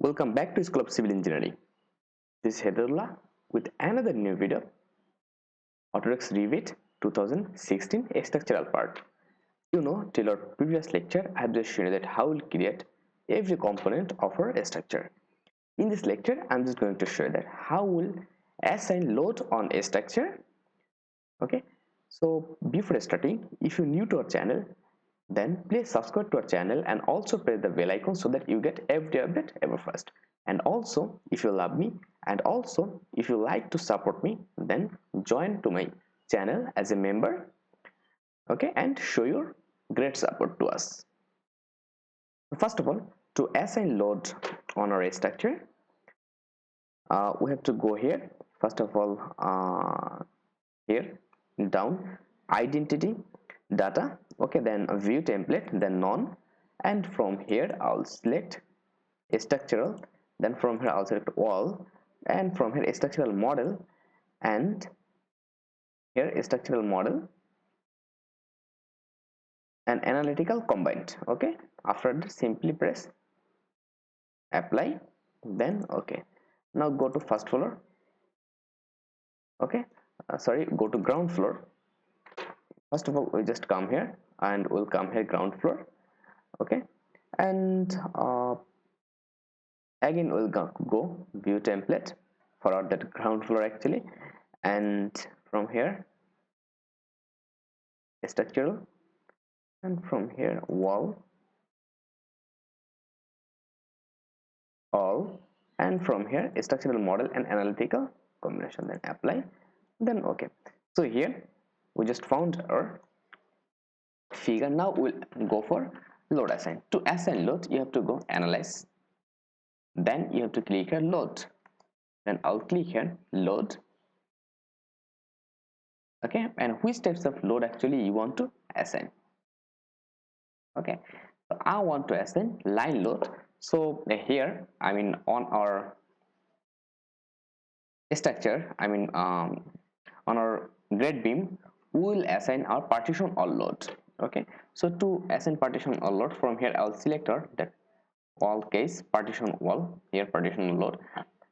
Welcome back to School of Civil Engineering. This is Hedaetullah with another new video. Autodesk Revit 2016 a structural part. Till our previous lecture, I have just shown you that how we'll create every component of our structure. In this lecture, I'm just going to show you that how we'll assign load on a structure. Okay. So before starting, if you're new to our channel, then please subscribe to our channel and also press the bell icon so that you get every update ever first. And also, if you love me and also if you like to support me, then join to my channel as a member, okay, and show your great support to us. First of all, to assign load on our structure, we have to go here. First of all, here down, identity, data, okay, then view template, then none, and from here I'll select structural, then from here I'll select wall, and from here structural model, and here structural model and analytical combined. Okay, after that simply press apply, then okay. Now go to first floor, okay, go to ground floor. First of all, we just come here and we'll come here ground floor, okay, and again we'll go view template for that ground floor actually, and from here structural, and from here wall, all, and from here structural model and analytical combination, then apply, then okay. So here we just found our figure. Now we'll go for load assign. To assign load, you have to go analyze, then you have to click here load, then I'll click here load, okay, and which types of load actually you want to assign. Okay, so I want to assign line load. So here, I mean, on our structure, I mean, on our grade beam, we will assign our partition all load. Okay, so to assign partition all load, from here I'll select our that wall case partition wall, here partition load,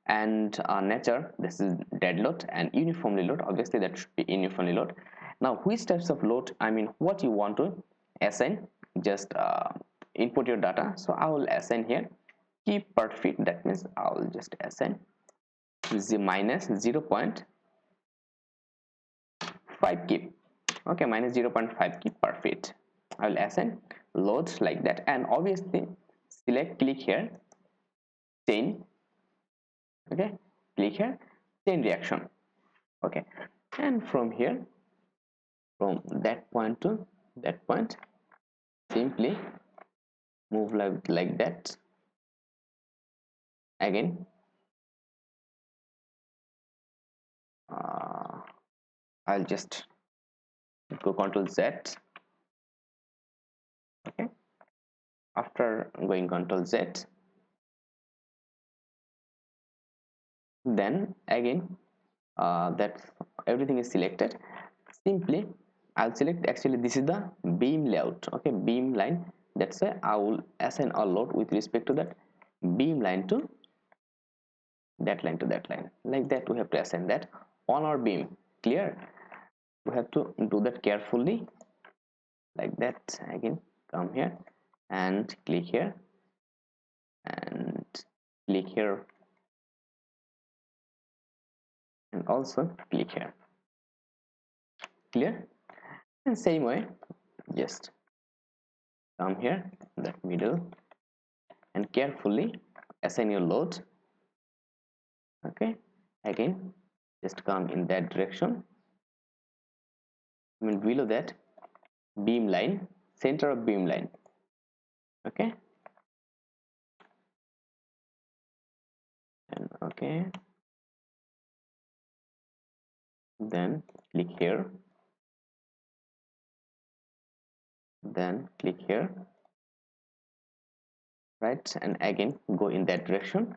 and nature, this is dead load, and uniformly load, obviously that should be uniformly load. Now which types of load, I mean what you want to assign, just input your data. So I will assign here keep per feet, that means I will just assign minus 0.5 keep, okay, minus 0.5 keep per feet. I will assign loads like that, and obviously click here chain, okay, click here chain reaction, okay, and from here, from that point to that point, simply move like that. Again I'll just go Ctrl Z, okay. After going Ctrl Z, then again that everything is selected, simply I'll select, actually this is the beam layout, okay, beam line, that's why I will assign a load with respect to that beam line to that line to that line, like that. We have to assign that on our beam. Clear? We have to do that carefully like that. Again come here and click here and click here and also click here. Clear? And same way, just come here that middle and carefully assign your load, okay. Again just come in that direction, I mean below that beam line, center of beam line, okay, and okay, then click here, then click here, right, and again go in that direction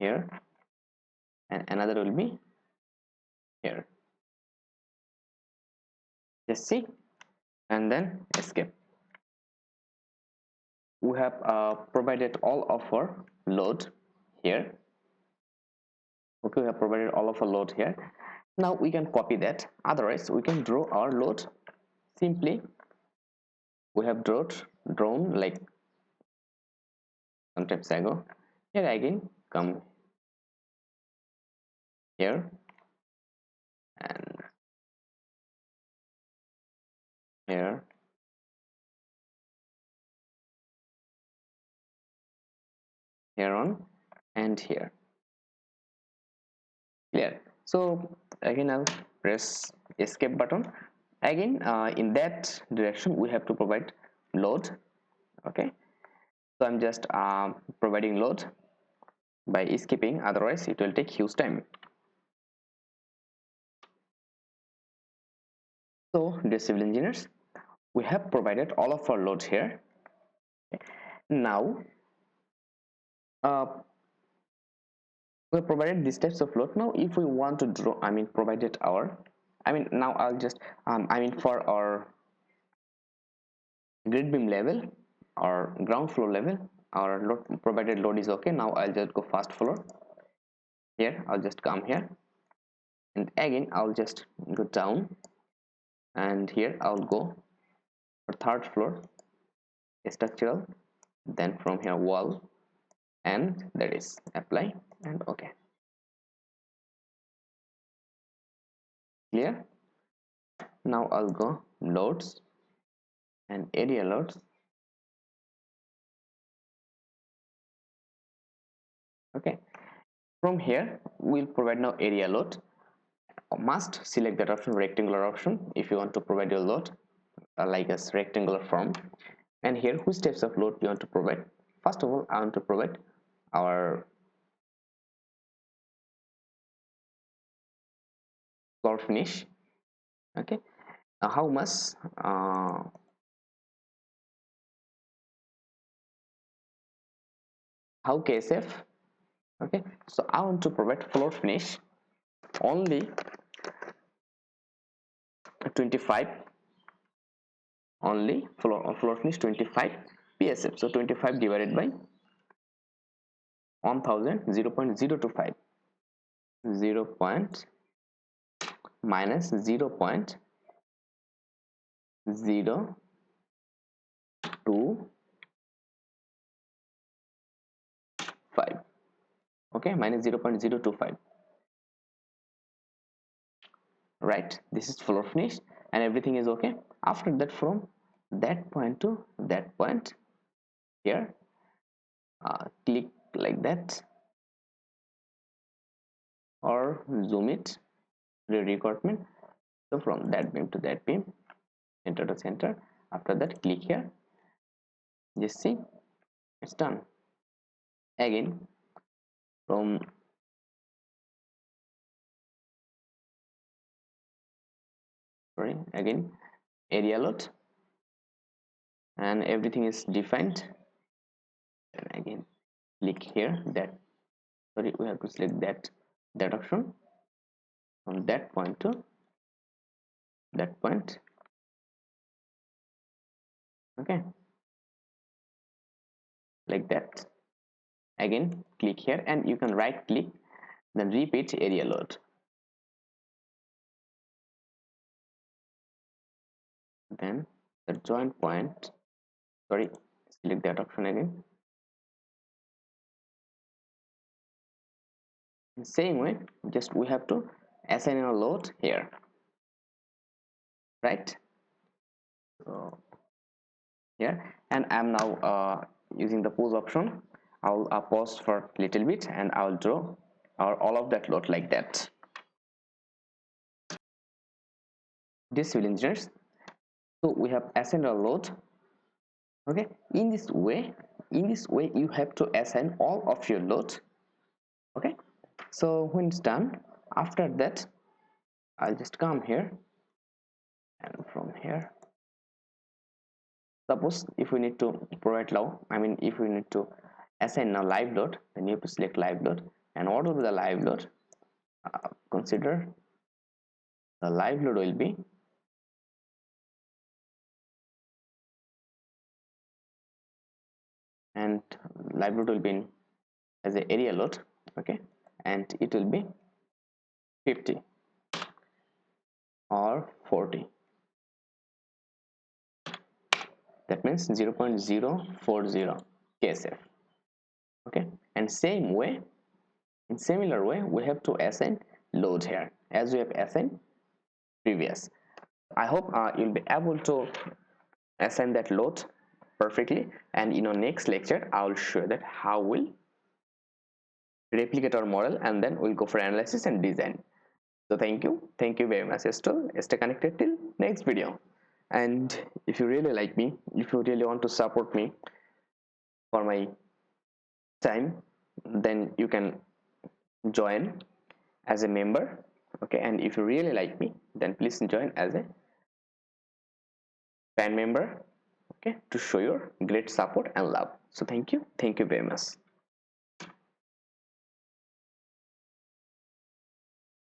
here, and another will be here, just see, and then escape. we have provided all of our load here. Okay, we have provided all of our load here. Now we can copy that. Otherwise we can draw our load. Simply we have drawn like sometimes ago. Here again come here and here, here on, and here. Clear. So again I'll press escape button. Again in that direction we have to provide load. Okay, so I'm just providing load by skipping, otherwise it will take huge time. So dear civil engineers, we have provided all of our loads here. Now we provided these types of load. Now if we want to draw, provided our, now I'll just for our grid beam level or ground floor level, our load, provided load is okay. Now I'll just go first floor. Here I'll just come here, and again I'll just go down, and here I'll go for third floor structural, then from here wall, and that is apply and okay. Clear. Now I'll go loads and area loads. Okay, from here we'll provide now area load. Must select that option, rectangular option, if you want to provide your load like a rectangular form. And here which types of load you want to provide. First of all, I want to provide our floor finish. Okay, how much how KSF. Okay, so I want to provide floor finish only 25, only floor finish 25 PSF. So 25 divided by 1000, 0.025, 0 point minus 0.025, okay, minus 0.025, right? This is floor finish and everything is okay. After that, from that point to that point here, click like that or zoom it, requirement. So from that beam to that beam, center to center. After that, click here, just see it's done. Again from again area load, and everything is defined. And again click here, that we have to select that option from that point to that point. Okay, like that. Again click here, and you can right click, then repeat area load. Then the joint point, select that option again. Same way, just we have to assign a load here, right? So here, and I'm now using the pause option. I'll pause for a little bit, and I'll draw all of that load like that. This civil engineers, so we have assigned a load. Okay, in this way you have to assign all of your load. Okay, so when it's done, after that I'll just come here, and from here, suppose if we need to provide if we need to assign a live load, then you have to select live load. And what will be the live load? Consider the live load will be and live load will be in as a area load. Okay, and it will be 50 or 40. That means 0.040 KSF. Okay, and same way, in similar way, we have to assign load here as we have assigned previous. I hope you'll be able to assign that load perfectly, and in our next lecture I will show that how we'll replicate our model, and then we'll go for analysis and design. So thank you very much. Still stay connected till next video. And if you really like me, if you really want to support me for my time, then you can join as a member. Okay, and if you really like me, then please join as a fan member, okay, to show your great support and love. So thank you very much.